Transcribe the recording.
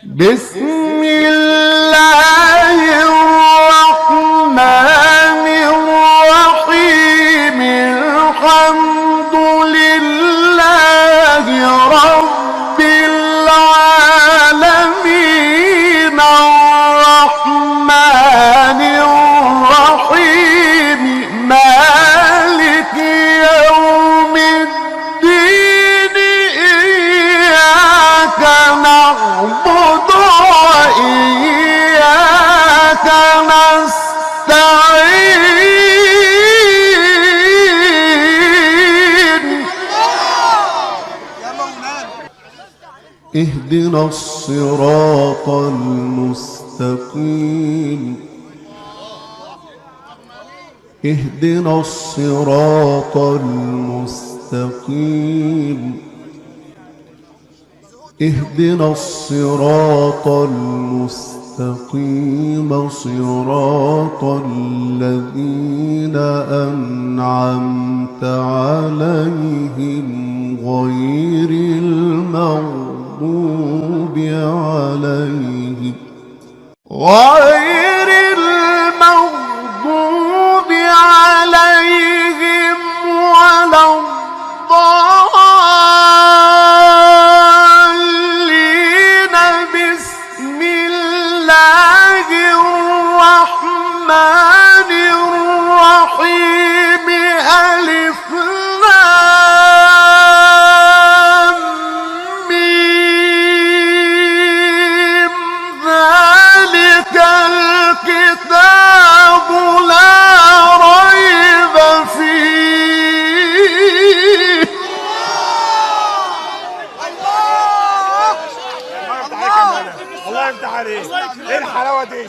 بسم الله الرحمن الرحيم الحمد لله رب العالمين الرحمن الرحيم مالك يوم الدين إياك نعبد وإياك نستعين اهدنا الصراط المستقيم اهدنا الصراط المستقيم اهدنا الصراط المستقيم صراط الذين أنعمت عليهم غير المغضوب عليهم ولا الضالين بسم الله الرحمن الرحيم ألف لام ميم ذلك الكتاب لا ريب فيه الله يفتح عليك. ايه الحلاوه دي؟